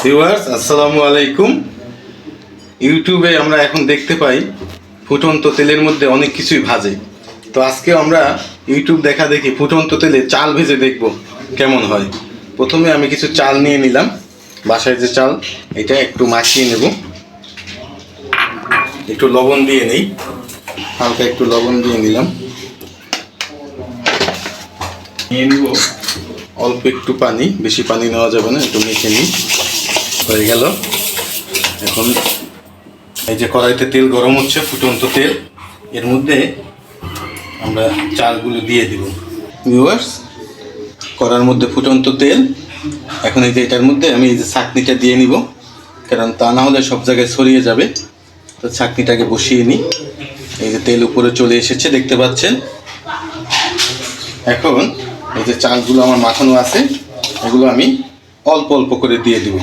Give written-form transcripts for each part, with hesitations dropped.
Viewers আসসালামু আলাইকুম। ইউটিউবে আমরা এখন দেখতে পাই ফুটন্ত তেলের মধ্যে অনেক কিছুই ভাজে। তো আজকে আমরা ইউটিউব দেখা দেখি ফুটন্ত তেলে চাল ভেজে দেখব কেমন হয়। প্রথমে আমি কিছু চাল নিয়ে নিলাম, বাসায় যে চাল, এটা একটু মাখিয়ে নেব। একটু লবণ দিয়ে নেই, হালকা একটু লবণ দিয়ে নিলাম। নিয়ে নিব অল্প একটু পানি, বেশি পানি নেওয়া যাবে না, একটু মেখে নিই। হয়ে গেল। এখন এই যে কড়াইতে তেল গরম হচ্ছে, ফুটন্ত তেল, এর মধ্যে আমরা চালগুলো দিয়ে দিব। ভিউয়ার্স, কড়ার মধ্যে ফুটন্ত তেল, এখন এই যে এটার মধ্যে আমি এই যে ছাঁকনিটা দিয়ে নিব, কারণ তা না হলে সব জায়গায় ছড়িয়ে যাবে। তো ছাঁকনিটাকে বসিয়ে নিই। এই যে তেল উপরে চলে এসেছে, দেখতে পাচ্ছেন। এখন এই যে চালগুলো আমার মাখানো আছে, এগুলো আমি অল্প অল্প করে দিয়ে দিব।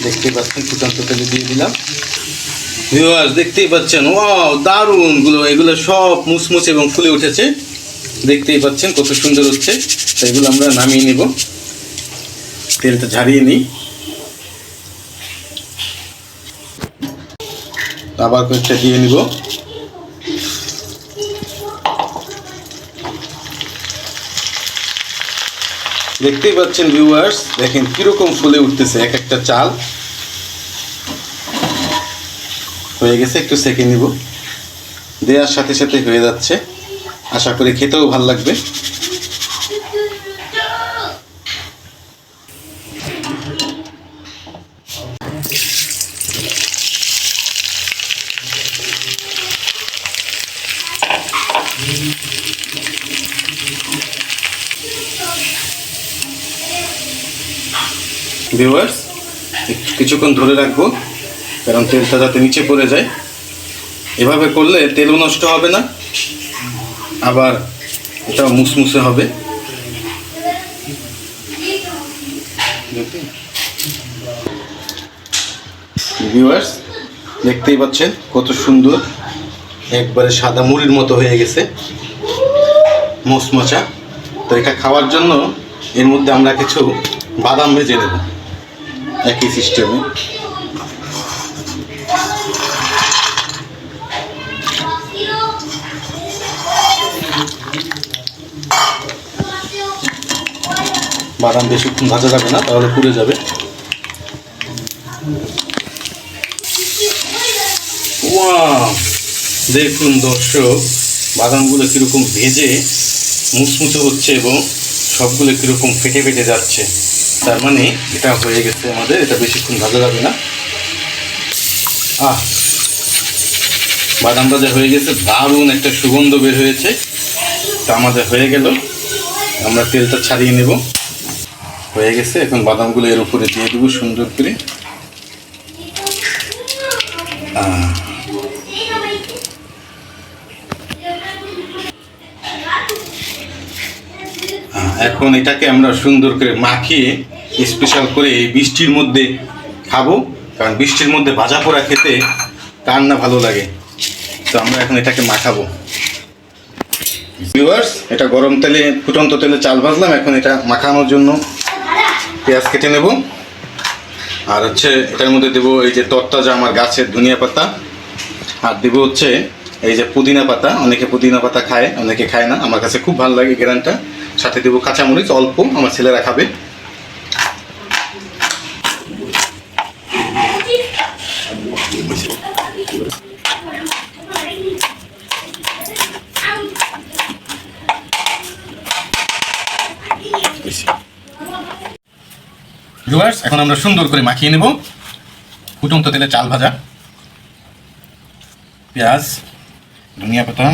দেখতেই পাচ্ছেন ফুটন্ত তেলে দিয়ে দিলাম। ভিউয়ার্স দেখতেই পাচ্ছেন, ওয়াও দারুণ গুলো, এগুলো সব মুচমুচে এবং ফুলে উঠেছে। দেখতেই পাচ্ছেন কত সুন্দর হচ্ছে। তো এগুলো আমরা নামিয়ে নিব, তেলটা ঝারিয়ে নিই। আবার কয়েকটা দিয়ে নিব। দেখতেই পাচ্ছেন ভিউয়ার্স, দেখেন কিরকম ফুলে উঠতেছে এক একটা চাল। হয়ে গেছে, একটু সেঁকে নিব। দেওয়ার সাথে সাথে হয়ে যাচ্ছে, আশা করি খেতেও ভালো লাগবে। ভিউয়ার্স, কিছুক্ষণ ধরে রাখবো, কারণ তেলটা যাতে নিচে পড়ে যায়। এভাবে করলে তেলও নষ্ট হবে না, আবার এটাও মুসমুসে হবে। ভিউয়ার্স দেখতেই পাচ্ছেন কত সুন্দর, একবারে সাদা মুড়ির মতো হয়ে গেছে, মচমচা। তো এটা খাওয়ার জন্য এর মধ্যে আমরা কিছু বাদাম ভেজে নেব একই সিস্টেমে। বাদাম বেশিক্ষণ ভাজা যাবে না, তাহলে পুড়ে যাবে। ওয়াও, দেখুন দর্শক, বাদামগুলো কীরকম ভেজে মুচমুচে হচ্ছে এবং সবগুলো কীরকম ফেটে ফেটে যাচ্ছে। তার মানে এটা হয়ে গেছে আমাদের, এটা বেশিক্ষণ ভাজা যাবে না। বাদাম ভাজা হয়ে গেছে, দারুণ একটা সুগন্ধ বের হয়েছে। তা আমাদের হয়ে গেল, আমরা তেলটা ছাড়িয়ে নেব। হয়ে গেছে, এখন বাদামগুলো এর উপরে দিয়ে দেবো সুন্দর করে। এখন এটাকে আমরা সুন্দর করে মাখিয়ে স্পেশাল করে এই বৃষ্টির মধ্যে খাবো, কারণ বৃষ্টির মধ্যে ভাজা পোড়া খেতে কার না ভালো লাগে। তো আমরা এখন এটাকে মাখাবো। ভিউয়ার্স, এটা গরম তেলে, ফুটন্ত তেলে চাল ভাজলাম। এখন এটা মাখানোর জন্য পেঁয়াজ কেটে নেব, আর হচ্ছে এটার মধ্যে দেবো এই যে তরতাজা আমার গাছের ধনিয়া পাতা, আর দেবো হচ্ছে এই যে পুদিনা পাতা। অনেকে পুদিনা পাতা খায়, অনেকে খায় না, আমার কাছে খুব ভালো লাগে গ্রানটা। সাথে দেবো কাঁচামরিচ অল্প, আমার ছেলেরা খাবে। ভিউয়ার্স, এখন আমরা সুন্দর করে মাখিয়ে নেব ফুটন্ত তেলে চাল ভাজা, পেঁয়াজ, ধনিয়া পাতা,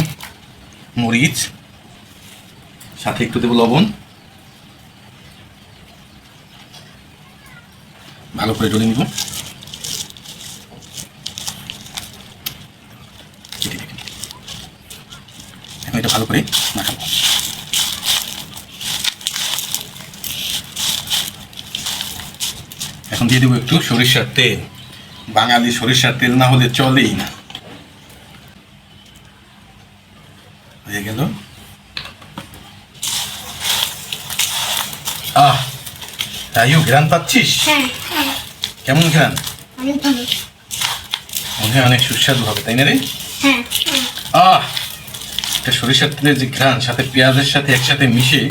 মরিচ, সাথে একটু দেবো লবণ। ভালো করে ডলে নিব। এখন এটা ভালো করে মাখাবো। এখন দিয়ে দেবো একটু সরিষার তেল। বাঙালি সরিষার তেল না হলে চলেই না। হয়ে গেল। রায়ু, ঘ্রাণ পাচ্ছিস? কেমন ঘ্রাণ? মনে হয় অনেক সুস্বাদু হবে, তাই না রে? এটা সরিষার তেলের যে ঘ্রাণ সাথে পেঁয়াজের সাথে একসাথে মিশে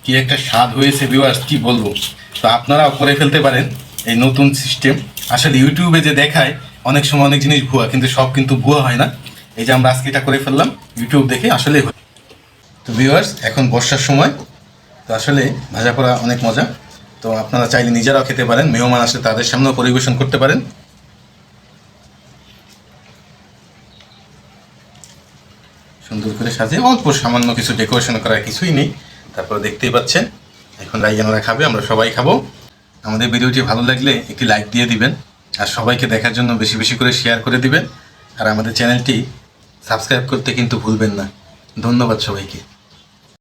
কি একটা স্বাদ হয়েছে ভিউয়ার্স, কি বলবো। তো আপনারাও করে ফেলতে পারেন এই নতুন সিস্টেম। আসলে ইউটিউবে যে দেখায় অনেক সময় অনেক জিনিস ভুয়া, কিন্তু সব কিন্তু ভুয়া হয় না। এই যে আমরা আজকে এটা করে ফেললাম ইউটিউব দেখে, আসলে। তো ভিউয়ার্স, এখন বর্ষার সময়, তো আসলে ভাজা পোড়া অনেক মজা। তো আপনারা চাইলে নিজেরাও খেতে পারেন, মেহমান আসলে তাদের সামনেও পরিবেশন করতে পারেন। সুন্দর করে সাজিয়ে অল্প সামান্য কিছু ডেকোরেশন করার কিছুই নেই। তারপরে দেখতেই পাচ্ছেন এখন রাইয়ানরা খাবে, আমরা সবাই খাবো। আমাদের ভিডিওটি ভালো লাগলে একটি লাইক দিয়ে দিবেন, আর সবাইকে দেখার জন্য বেশি বেশি করে শেয়ার করে দিবেন। আর আমাদের চ্যানেলটি সাবস্ক্রাইব করতে কিন্তু ভুলবেন না। ধন্যবাদ সবাইকে।